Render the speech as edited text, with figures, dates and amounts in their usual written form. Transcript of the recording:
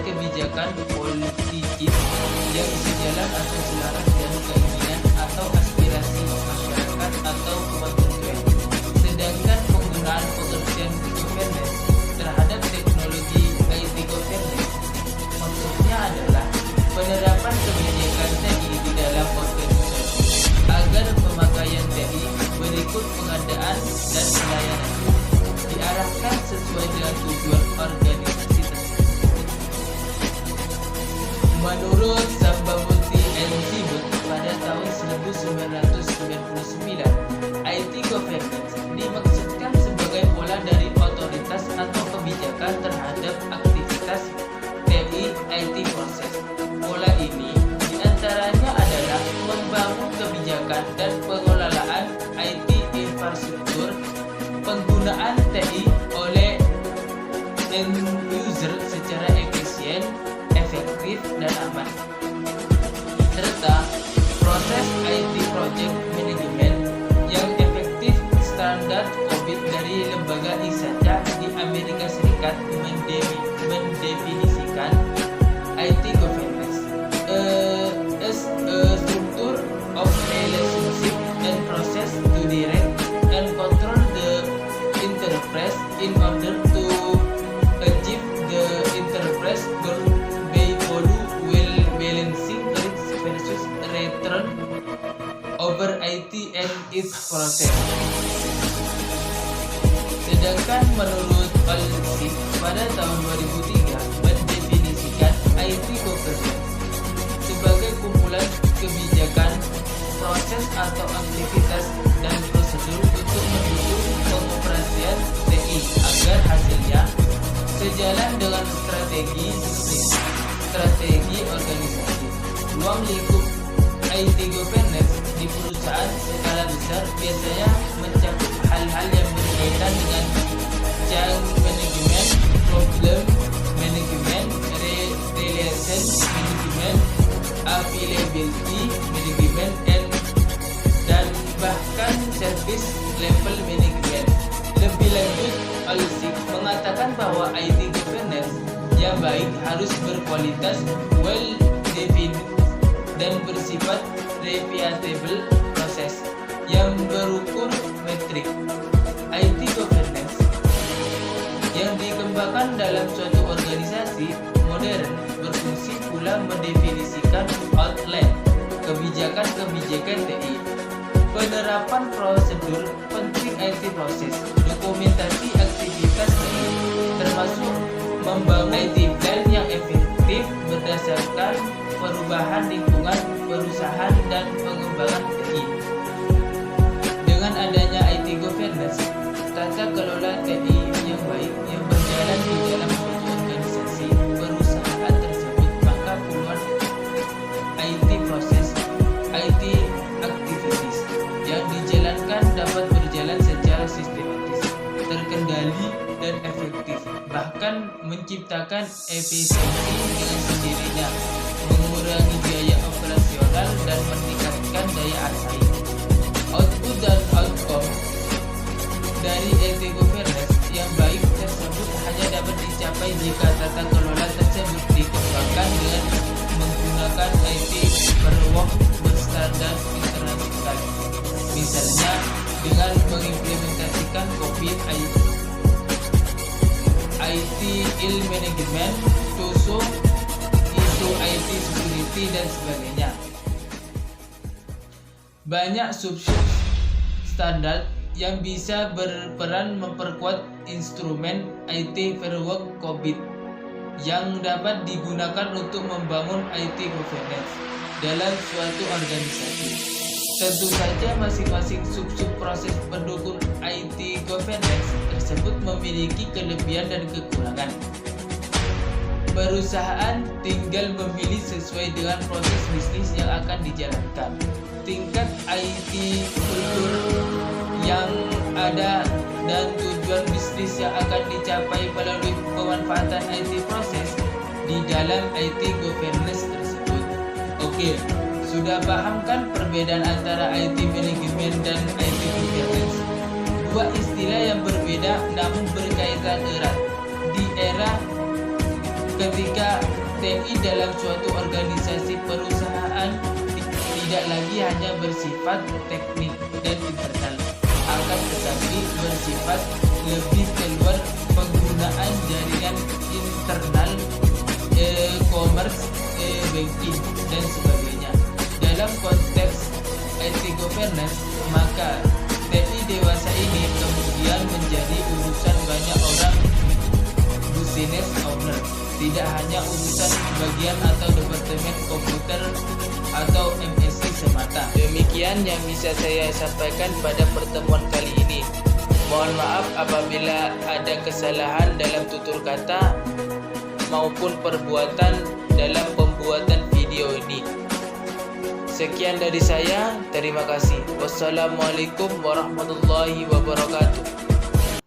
kebijakan politik yang sejalan atau selaras dengan keinginan atau aspirasi masyarakat atau kementerian. Sedangkan penggunaan pekerjaan governance terhadap teknologi IT governance maksudnya adalah penerapan kebijakan TI di dalam organisasi agar pemakaian TI berikut pengadaan dan pelayanan diarahkan sesuai dengan tujuan organisasi tersebut. Menurut Sambamurti and Sibut pada tahun 1999, IT governance dimaksudkan sebagai pola dari otoritas atau kebijakan terhadap aktivitas TI IT proses. Pola ini diantaranya adalah membangun kebijakan dan pengelolaan IT infrastruktur, penggunaan TI oleh end user secara efisien, efektif, dan aman, serta proses IT project management yang efektif. Standar COVID dari lembaga ISACA di Amerika Serikat mendefinisikan IT governance as a structure of relationship and process to direct and control the enterprise in order to achieve the enterprise goal by follow while balancing risk versus return over IT and its process. Sedangkan menurut Olsik pada tahun 2003 mendefinisikan IT governance sebagai kumpulan kebijakan, proses atau aktivitas dan prosedur untuk mendukung pengoperasian TI agar hasilnya sejalan dengan strategi bisnis, strategi organisasi. Ruang lingkup IT governance di perusahaan skala besar biasanya mencakup hal-hal yang berkaitan dengan change management, problem management, relation management, availability management, dan bahkan service level management. Lebih lanjut, Olsik mengatakan bahwa IT governance yang baik harus berkualitas, well-defined, dan bersifat repeatable proses yang berukur metrik. IT governance yang dikembangkan dalam suatu organisasi modern berfungsi pula mendefinisikan outline kebijakan-kebijakan TI, penerapan prosedur penting IT proses, dokumentasi aktivitas TI, termasuk membangun IT plan yang efektif berdasarkan perubahan lingkungan perusahaan dan pengembangan TI. Dengan adanya IT governance, tata kelola TI yang baik yang berjalan di dalam suatu organisasi perusahaan tersebut, maka puluhan IT proses, IT activities yang dijalankan dapat berjalan secara sistematis, terkendali, dan efektif, bahkan menciptakan efisiensi dengan sendirinya, mengurangi biaya operasional dan meningkatkan daya saing. Output dan outcome dari IT governance yang baik tersebut hanya dapat dicapai jika tata kelola tersebut dikembangkan dengan menggunakan IT framework berstandar internasional. Misalnya dengan mengimplementasikan COVID IT Il Management, TOSO, ISO IT Security, dan sebagainya. Banyak standar yang bisa berperan memperkuat instrumen IT framework COVID yang dapat digunakan untuk membangun IT governance dalam suatu organisasi. Tentu saja masing-masing sub-sub proses pendukung IT governance tersebut memiliki kelebihan dan kekurangan. Perusahaan tinggal memilih sesuai dengan proses bisnis yang akan dijalankan. Tingkat IT kultur yang ada dan tujuan bisnis yang akan dicapai melalui pemanfaatan IT proses di dalam IT governance tersebut. Oke, sudah paham kan perbedaan antara IT management dan IT governance? Dua istilah yang berbeda namun berkaitan erat. Di era Ketika TI dalam suatu organisasi perusahaan tidak lagi hanya bersifat teknik dan internal, akan tetapi bersifat lebih keluar penggunaan jaringan internal, e-commerce, banking dan sebagainya. Dalam konteks IT governance, maka TI dewasa ini kemudian menjadi urusan banyak orang business owner, tidak hanya urusan bagian atau departemen komputer atau MSc semata. Demikian yang bisa saya sampaikan pada pertemuan kali ini. Mohon maaf apabila ada kesalahan dalam tutur kata maupun perbuatan dalam pembuatan video ini. Sekian dari saya, terima kasih. Wassalamualaikum warahmatullahi wabarakatuh.